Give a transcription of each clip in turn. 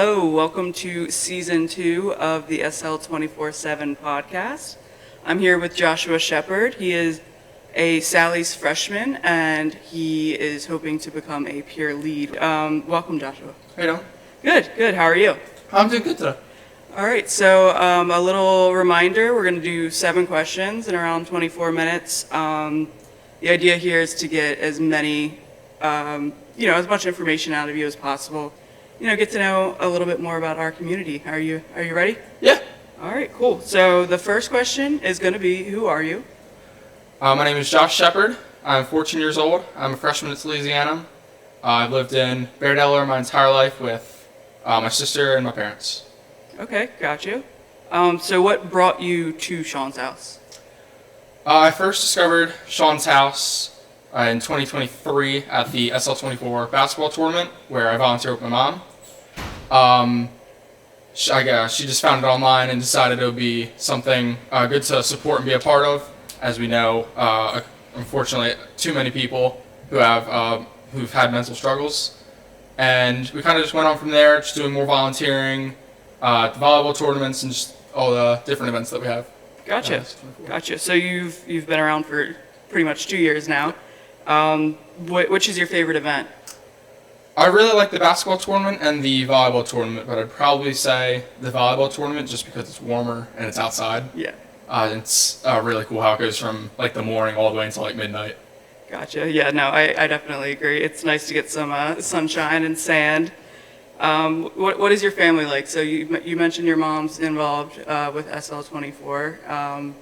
Hello, welcome to Season 2 of the SL24 podcast. I'm here with Joshua Sheppard. He is a Sally's freshman, and he is hoping to become a peer lead. Welcome, Joshua. How you doing? Good. How are you? I'm doing good today. All right, so a little reminder, we're going to do 7 questions in around 24 minutes. The idea here is to get as many, as much information out of you as possible. Get to know a little bit more about our community. Are you ready? Yeah. All right, cool. So the first question is going to be, who are you? My name is Josh Sheppard. I'm 14 years old. I'm a freshman at Salesianum. I've lived in Bear, Delaware my entire life with my sister and my parents. Okay, got you. So what brought you to Sean's house? I first discovered Sean's house in 2023 at the SL24 basketball tournament where I volunteered with my mom. She just found it online and decided it would be something good to support and be a part of. As we know, unfortunately, too many people who've had mental struggles. And we kind of just went on from there, just doing more volunteering, the volleyball tournaments, and just all the different events that we have. Gotcha. So you've been around for pretty much 2 years now. Which is your favorite event? I really like the basketball tournament and the volleyball tournament, but I'd probably say the volleyball tournament just because it's warmer and it's outside. Yeah. It's really cool how it goes from like the morning all the way until like midnight. Gotcha. Yeah, no, I definitely agree. It's nice to get some sunshine and sand. What is your family like? So you mentioned your mom's involved with SL24.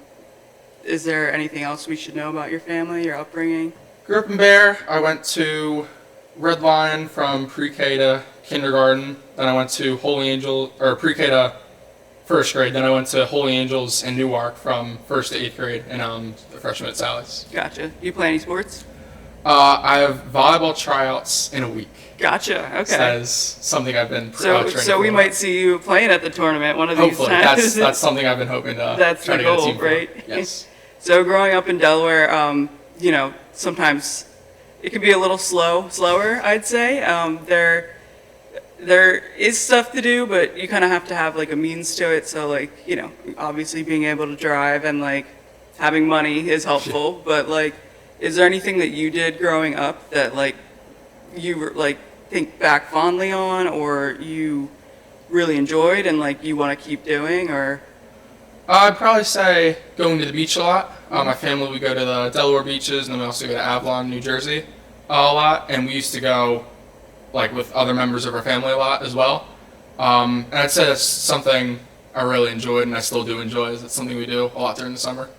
Is there anything else we should know about your family, your upbringing? Grew up in Bear. I went to Red Lion from pre-K to kindergarten. Then I went to pre-K to first grade. Then I went to Holy Angels in Newark from first to 8th grade, and I'm a freshman at Sally's. Gotcha. Do you play any sports? I have volleyball tryouts in a week. Gotcha. Okay. So that is something I've been training for. So we might see you playing at the tournament one of these Hopefully. times. That's something I've been hoping to That's try the to get a goal, team for. right? Yes. So growing up in Delaware, sometimes it can be a little slower, I'd say. There is stuff to do, but you kind of have to have like a means to it. So obviously being able to drive and like having money is helpful. But is there anything that you did growing up that you think back fondly on, or you really enjoyed and you want to keep doing, or? I'd probably say going to the beach a lot. My family would go to the Delaware beaches, and then we also go to Avalon, New Jersey a lot. And we used to go with other members of our family a lot as well. And I'd say that's something I really enjoyed, and I still do enjoy. It's something we do a lot during the summer.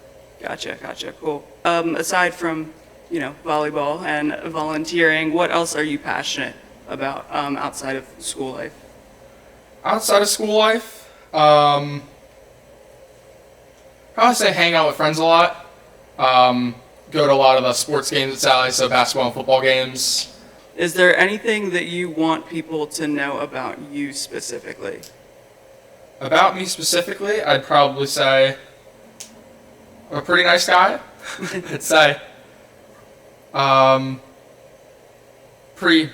Gotcha, cool. Aside from, volleyball and volunteering, what else are you passionate about outside of school life? Outside of school life, probably say hang out with friends a lot. Go to a lot of the sports games at Sally, so basketball and football games. Is there anything that you want people to know about you specifically? About me specifically, I'd probably say I'm a pretty nice guy. I'd say pretty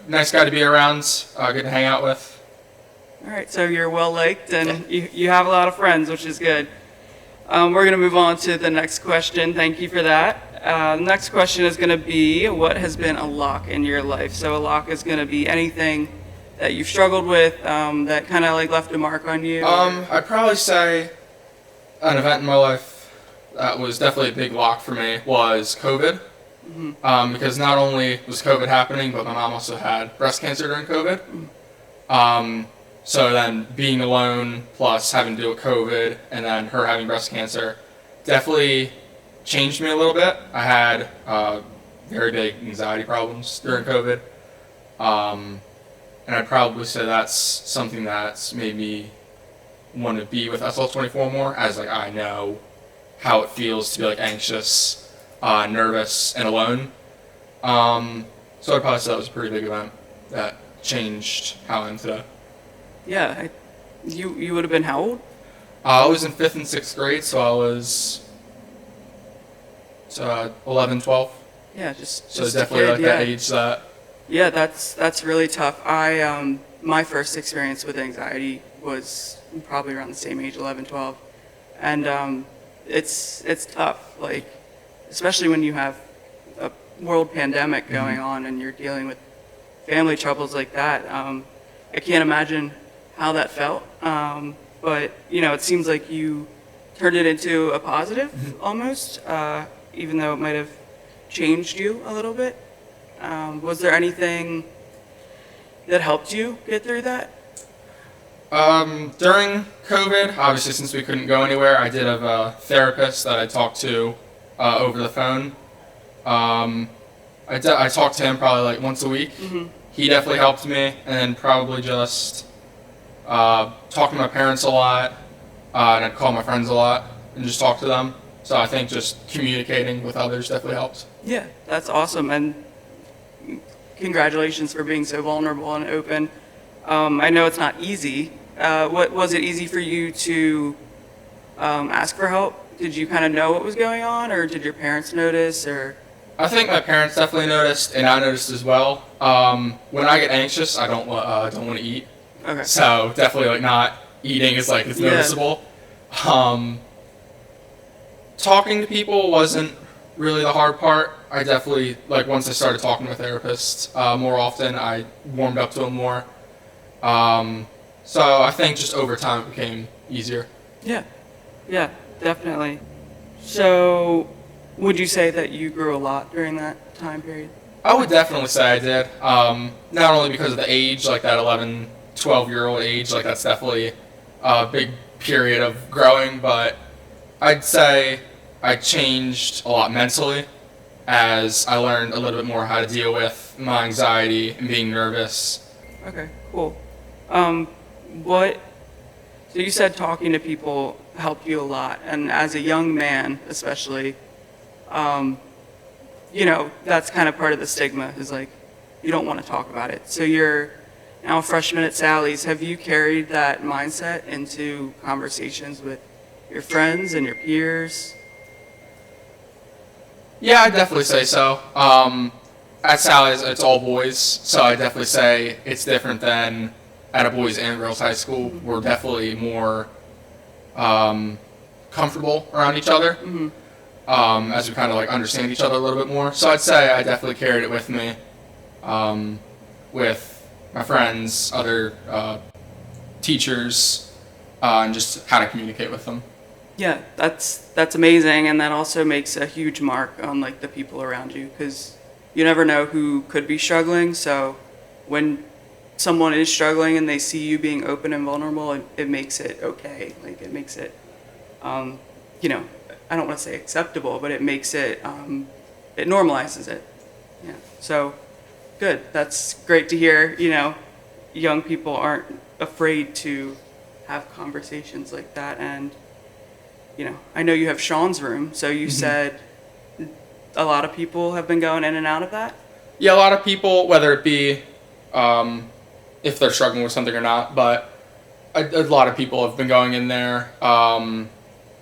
nice guy to be around, good to hang out with. All right, so you're well liked and you have a lot of friends, which is good. We're going to move on to the next question. Thank you for that. The next question is going to be, what has been a lock in your life? So a lock is going to be anything that you've struggled with that kind of left a mark on you. I'd probably say an event in my life that was definitely a big lock for me was COVID. Mm-hmm. Because not only was COVID happening, but my mom also had breast cancer during COVID. Mm-hmm. So then being alone, plus having to deal with COVID, and then her having breast cancer, definitely changed me a little bit. I had very big anxiety problems during COVID. And I'd probably say that's something that's made me want to be with SL24 more, as I know how it feels to be anxious, nervous, and alone. So I'd probably say that was a pretty big event that changed how I am today. Yeah, you would have been how old? I was in 5th and 6th grade, so I was 11, 12. Yeah, just definitely a kid, that age that. Yeah, that's really tough. I my first experience with anxiety was probably around the same age, 11, 12. And it's tough, like, especially when you have a world pandemic going on and you're dealing with family troubles like that. I can't imagine how that felt. But, it seems like you turned it into a positive almost, even though it might have changed you a little bit. Was there anything that helped you get through that? During COVID, obviously since we couldn't go anywhere, I did have a therapist that I talked to over the phone. I talked to him probably like once a week. He definitely helped me, and then probably just talking to my parents a lot, and I'd call my friends a lot and just talk to them. So I think just communicating with others definitely helps. Yeah, that's awesome, and congratulations for being so vulnerable and open. I know it's not easy. What was it easy for you to ask for help? Did you kind of know what was going on, or did your parents notice, or? I think my parents definitely noticed, and I noticed as well. When I get anxious, I don't want to eat. Okay. So definitely like not eating is like it's noticeable. Talking to people wasn't really the hard part. I definitely like once I started talking to therapists more often, I warmed up to them more. So I think just over time it became easier. Yeah, definitely. So, would you say that you grew a lot during that time period? I would definitely say I did. Not only because of the age, like that 11, 12-year-old age, like that's definitely a big period of growing, but I'd say I changed a lot mentally as I learned a little bit more how to deal with my anxiety and being nervous. Okay, cool. So you said talking to people helped you a lot, and as a young man, especially, that's kind of part of the stigma is like, you don't want to talk about it. So you're now a freshman at Sally's. Have you carried that mindset into conversations with your friends and your peers? Yeah, I'd definitely say so. At Sally's, it's all boys, so I'd definitely say it's different than at a boys and girls high school. We're definitely more comfortable around each other as we kind of like understand each other a little bit more. So I'd say I definitely carried it with me, with my friends, other teachers, and just how to communicate with them. Yeah, that's amazing, and that also makes a huge mark on like the people around you, because you never know who could be struggling. So when someone is struggling and they see you being open and vulnerable, it makes it okay. Like it makes it, I don't want to say acceptable, but it makes it, it normalizes it. Yeah. So good. That's great to hear. Young people aren't afraid to have conversations like that, and I know you have Sean's room, so you said a lot of people have been going in and out of that? Yeah, a lot of people, whether it be if they're struggling with something or not, but a lot of people have been going in there,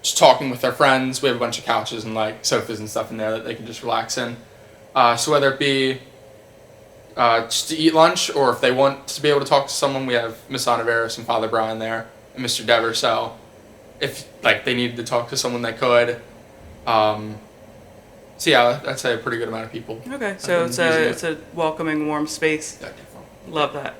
just talking with their friends. We have a bunch of couches and like sofas and stuff in there that they can just relax in. So whether it be just to eat lunch, or if they want to be able to talk to someone, we have Miss Onaveris and Father Brian there, and Mr. Dever, so if like they needed to talk to someone, they could. So yeah, I'd say a pretty good amount of people. Okay, so it's a welcoming, warm space. Yeah, definitely. Love that.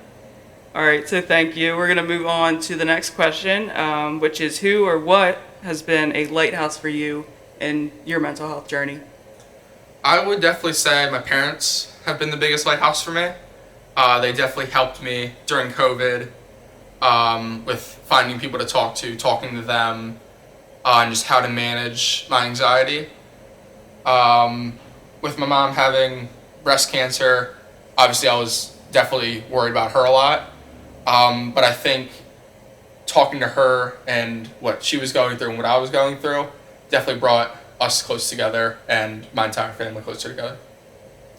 All right, so thank you. We're gonna move on to the next question, which is who or what has been a lighthouse for you in your mental health journey? I would definitely say my parents have been the biggest lighthouse for me. They definitely helped me during COVID with finding people to talk to, talking to them, and just how to manage my anxiety. With my mom having breast cancer, obviously I was definitely worried about her a lot. But I think talking to her and what she was going through and what I was going through definitely brought us close together and my entire family closer together.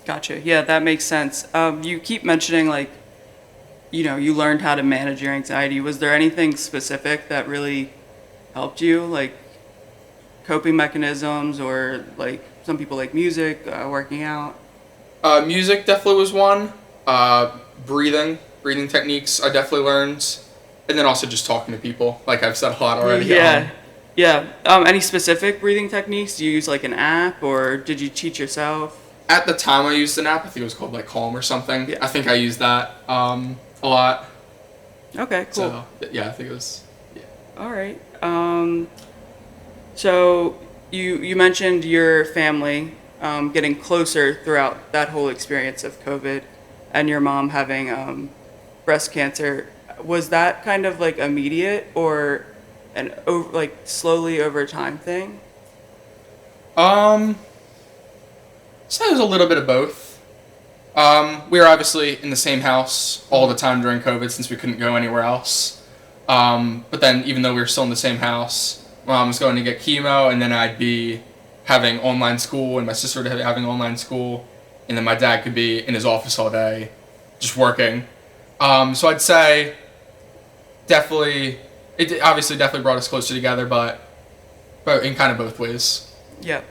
Gotcha. Yeah, that makes sense. You keep mentioning like, you learned how to manage your anxiety. Was there anything specific that really helped you, like coping mechanisms, or like some people like music, working out? Music definitely was one. Breathing breathing techniques I definitely learned, and then also just talking to people, like I've said a lot already. Yeah. Yeah. Any specific breathing techniques? Do you use like an app or did you teach yourself? At the time I used an app, I think it was called like Calm or something. Yeah. I think I used that a lot. Okay, cool. So yeah, I think it was. Yeah. All right. So you mentioned your family getting closer throughout that whole experience of COVID, and your mom having breast cancer. Was that kind of like immediate or like slowly over time thing? So it was a little bit of both. We were obviously in the same house all the time during COVID since we couldn't go anywhere else. But then even though we were still in the same house, Mom was going to get chemo, and then I'd be having online school, and my sister would be having online school, and then my dad could be in his office all day, just working. So I'd say definitely, it obviously definitely brought us closer together, but in kind of both ways. Yeah.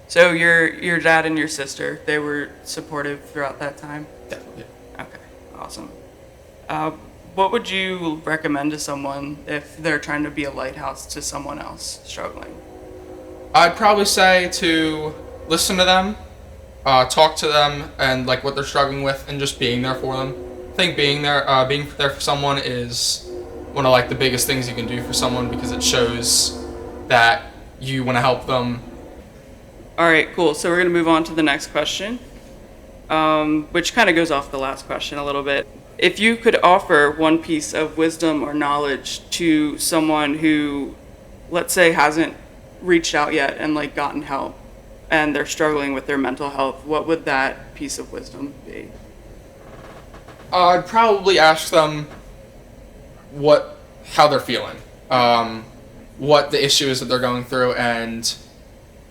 So your dad and your sister, they were supportive throughout that time? Definitely. Okay, awesome. What would you recommend to someone if they're trying to be a lighthouse to someone else struggling? I'd probably say to listen to them, talk to them, and like what they're struggling with, and just being there for them. I think being there for someone is one of like the biggest things you can do for someone, because it shows that you want to help them. All right, cool. So we're going to move on to the next question, which kind of goes off the last question a little bit. If you could offer one piece of wisdom or knowledge to someone who, let's say, hasn't reached out yet and like gotten help, and they're struggling with their mental health, what would that piece of wisdom be? I'd probably ask them how they're feeling, what the issue is that they're going through, and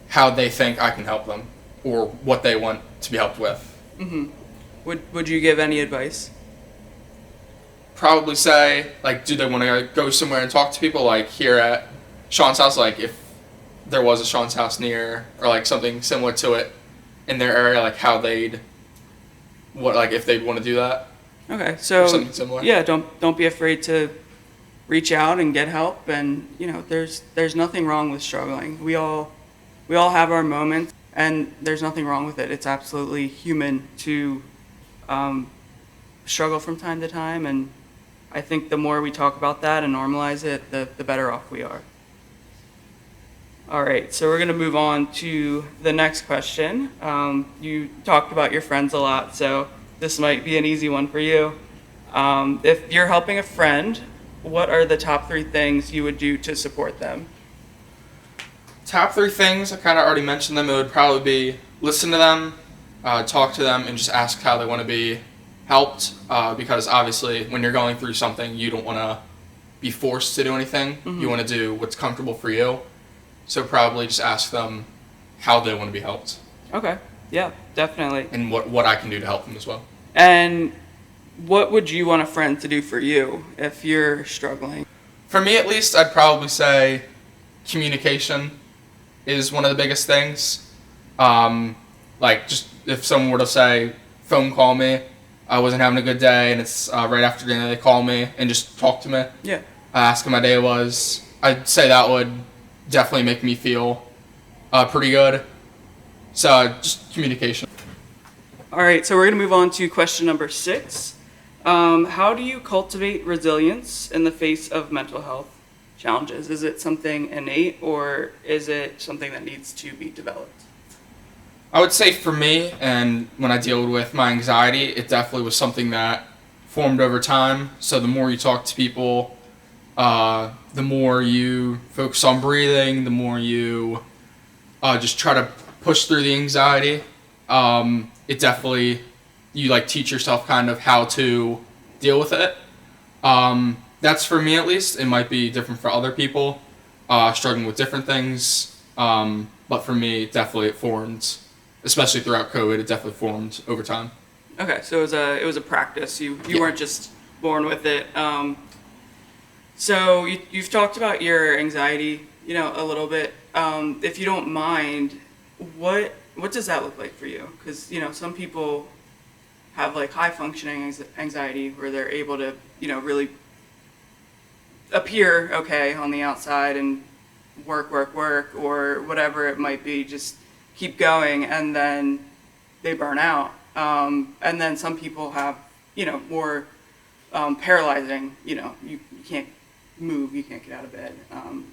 how they think I can help them, or what they want to be helped with. Mm-hmm. Would you give any advice? Probably say, like, do they want to go somewhere and talk to people, like here at Sean's house, like if there was a Sean's house near, or like something similar to it in their area, like how if they'd want to do that. Okay, so or something similar. Yeah, don't be afraid to reach out and get help, and there's nothing wrong with struggling. We all have our moments, and there's nothing wrong with it. It's absolutely human to struggle from time to time, and I think the more we talk about that and normalize it, the better off we are. All right, so we're going to move on to the next question. You talked about your friends a lot, so this might be an easy one for you. If you're helping a friend, what are the top 3 things you would do to support them? Top 3 things, I kind of already mentioned them. It would probably be listen to them, talk to them, and just ask how they want to be helped, because obviously when you're going through something, you don't want to be forced to do anything. Mm-hmm. You want to do what's comfortable for you. So probably just ask them how they want to be helped. Okay, yeah, definitely. And what I can do to help them as well. And what would you want a friend to do for you if you're struggling? For me, at least, I'd probably say communication is one of the biggest things. Like, just if someone were to say, phone call me, I wasn't having a good day, and it's right after dinner, they call me and just talk to me. Yeah. Ask how my day was. I'd say that would definitely make me feel pretty good. So, just communication. All right, so we're going to move on to question number 6. How do you cultivate resilience in the face of mental health challenges? Is it something innate, or is it something that needs to be developed? I would say for me, and when I deal with my anxiety, it definitely was something that formed over time. So the more you talk to people, the more you focus on breathing, the more you just try to push through the anxiety. It definitely, you like teach yourself kind of how to deal with it. That's for me at least. It might be different for other people, struggling with different things. But for me, definitely it formed, especially throughout COVID, it definitely formed over time. Okay, so it was a practice. You Yeah. weren't just born with it. So you've talked about your anxiety, a little bit. If you don't mind, what does that look like for you? Because some people have like high functioning anxiety where they're able to, really appear okay on the outside and work, or whatever it might be, just keep going, and then they burn out. And then some people have, more paralyzing, you can't move, you can't get out of bed.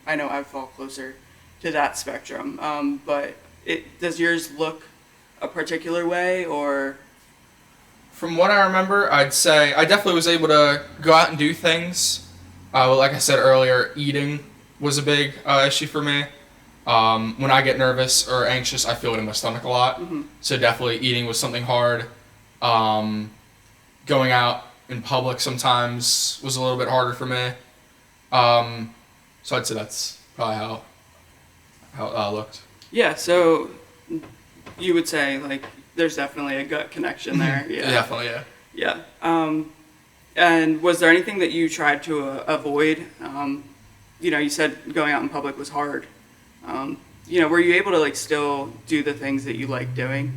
I know I fall closer to that spectrum, but does yours look a particular way, or? From what I remember, I'd say I definitely was able to go out and do things. Like I said earlier, eating was a big issue for me. When I get nervous or anxious, I feel it in my stomach a lot. Mm-hmm. So definitely eating was something hard. Going out in public sometimes was a little bit harder for me. So I'd say that's probably how it looked. Yeah, so you would say, like, there's definitely a gut connection there. Yeah. Definitely, yeah. Yeah. And was there anything that you tried to avoid? You said going out in public was hard. Were you able to, like, still do the things that you like doing?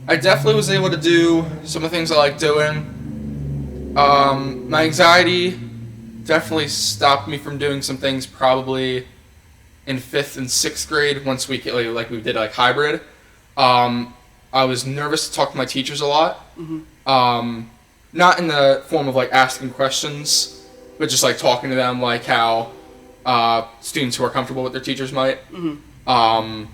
I definitely was able to do some of the things I like doing. My anxiety definitely stopped me from doing some things probably in 5th and 6th grade once we did hybrid. I was nervous to talk to my teachers a lot. Mm-hmm. Not in the form of like asking questions, but just like talking to them like how students who are comfortable with their teachers might. Mm-hmm.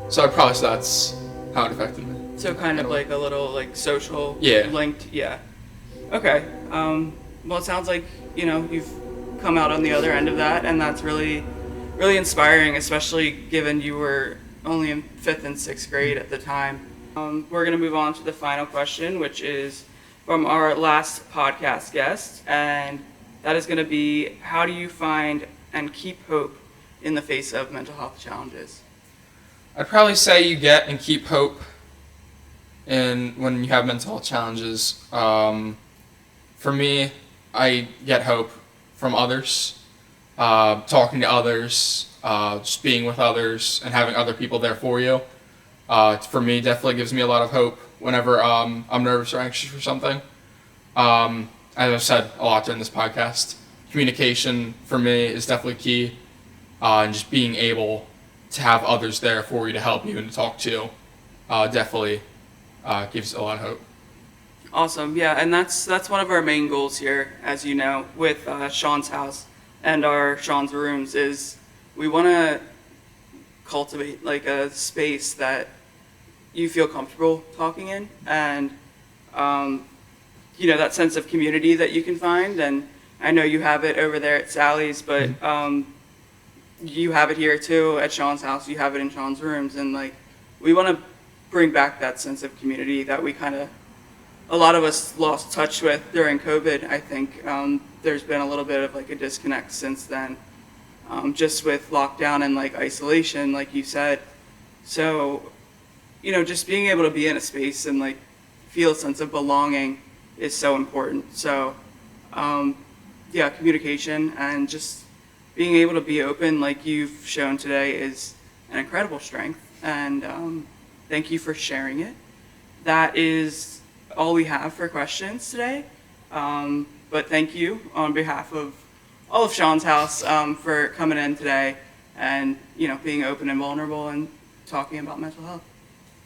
So I'd probably say that's how it affected me. So kind of like a little like social Yeah. linked, yeah. Okay. Well, it sounds like you've come out on the other end of that, and that's really, really inspiring, especially given you were only in 5th and 6th grade at the time. We're gonna move on to the final question, which is from our last podcast guest, and that is gonna be, how do you find and keep hope in the face of mental health challenges? I'd probably say you get and keep hope when you have mental health challenges. For me, I get hope from others, talking to others, just being with others and having other people there for you. For me, definitely gives me a lot of hope whenever I'm nervous or anxious for something. As I've said a lot during this podcast, communication for me is definitely key, and just being able to have others there for you to help you and to talk to definitely gives a lot of hope. Awesome, yeah, and that's one of our main goals here, as you know, with Sean's house and our Sean's rooms, is we want to cultivate like a space that you feel comfortable talking in, and that sense of community that you can find. And I know you have it over there at Sally's, but you have it here too at Sean's house. You have it in Sean's rooms, and like we want to bring back that sense of community that we a lot of us lost touch with during COVID. I think there's been a little bit of like a disconnect since then, just with lockdown and like isolation, like you said. So, just being able to be in a space and like feel a sense of belonging is so important. So, communication and just being able to be open like you've shown today is an incredible strength. And thank you for sharing it. That is all we have for questions today. But thank you on behalf of all of Sean's house for coming in today and being open and vulnerable and talking about mental health.